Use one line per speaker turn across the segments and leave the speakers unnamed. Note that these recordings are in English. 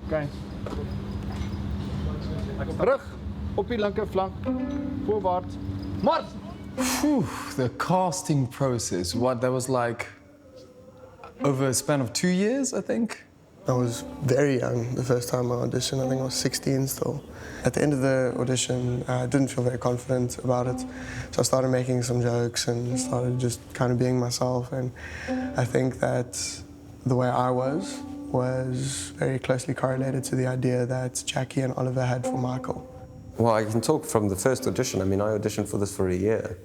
Okay. Terug, op die linker flank, voorwaarts, mars!
The casting process, that was like over a span of 2 years, I think?
I was very young the first time I auditioned. I think I was 16 still. At the end of the audition, I didn't feel very confident about it. So I started making some jokes and started just kind of being myself. And I think that the way I was very closely correlated to the idea that Jackie and Oliver had for Michael.
Well, I can talk from the first audition. I mean, I auditioned for this for a year.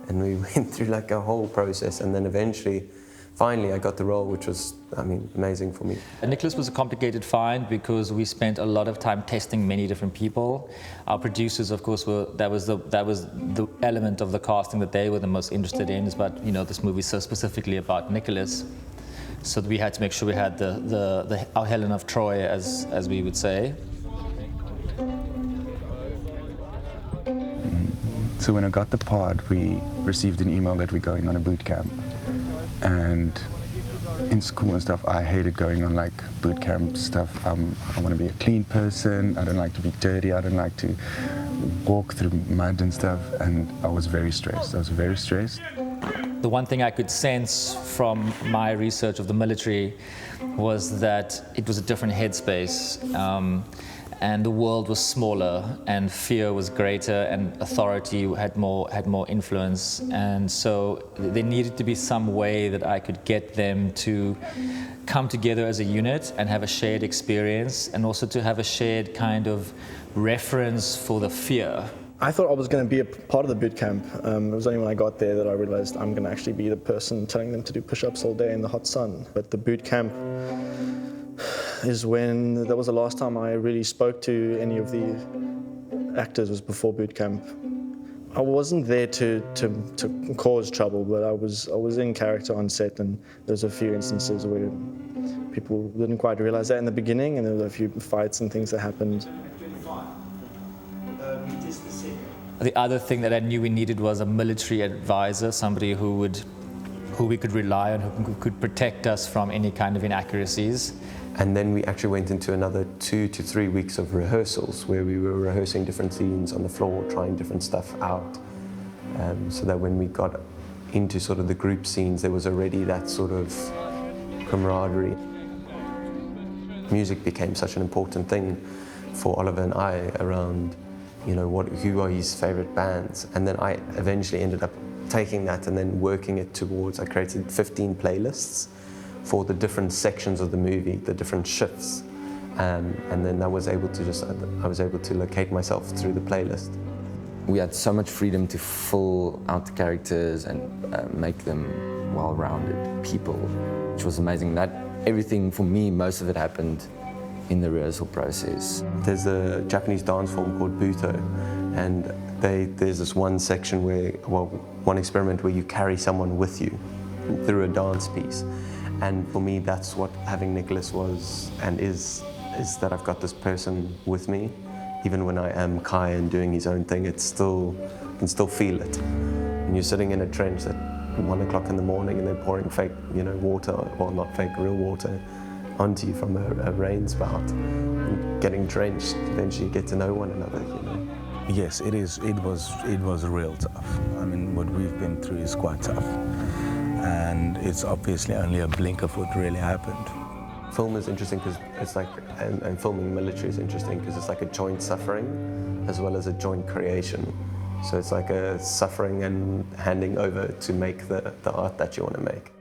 And we went through like a whole process. And then eventually, finally, I got the role, which was, I mean, amazing for me.
Nicholas was a complicated find because we spent a lot of time testing many different people. Our producers, of course, that was the element of the casting that they were the most interested in. Is about, you know, this movie so specifically about Nicholas, so we had to make sure we had our Helen of Troy, as we would say.
So when I got the part, we received an email that we're going on a boot camp. And in school and stuff, I hated going on like boot camp stuff. I want to be a clean person. I don't like to be dirty. I don't like to walk through mud and stuff. And I was very stressed.
The one thing I could sense from my research of the military was that it was a different headspace. And the world was smaller, and fear was greater, and authority had more influence. And so there needed to be some way that I could get them to come together as a unit and have a shared experience, and also to have a shared kind of reference for the fear.
I thought I was going to be a part of the boot camp. It was only when I got there that I realized I'm going to actually be the person telling them to do push-ups all day in the hot sun. But the boot camp that was the last time I really spoke to any of the actors, was before boot camp. I wasn't there to cause trouble, but I was in character on set, and there's a few instances where people didn't quite realize that in the beginning, and there were a few fights and things that happened.
The other thing that I knew we needed was a military advisor, somebody who we could rely on, who could protect us from any kind of inaccuracies.
And then we actually went into another 2 to 3 weeks of rehearsals where we were rehearsing different scenes on the floor, trying different stuff out. So that when we got into sort of the group scenes, there was already that sort of camaraderie. Music became such an important thing for Oliver and I around, you know, who are his favorite bands. And then I eventually ended up taking that and then working it towards, I created 15 playlists for the different sections of the movie, the different shifts. And then I was able to locate myself through the playlist.
We had so much freedom to fill out the characters and make them well-rounded people, which was amazing. That everything, for me, most of it happened in the rehearsal process.
There's a Japanese dance form called Buto, and there's this one section one experiment where you carry someone with you through a dance piece. And for me, that's what having Nicholas was and is that I've got this person with me. Even when I am Kai and doing his own thing, I can still feel it. And you're sitting in a trench at 1 o'clock in the morning and they're pouring fake, water, well, not fake, real water, onto you from a rain spout. And getting drenched, eventually you get to know one another,
Yes, it was real tough. I mean, what we've been through is quite tough. And it's obviously only a blink of what really happened.
Film is interesting because it's like, and filming military is interesting because it's like a joint suffering as well as a joint creation. So it's like a suffering and handing over to make the art that you want to make.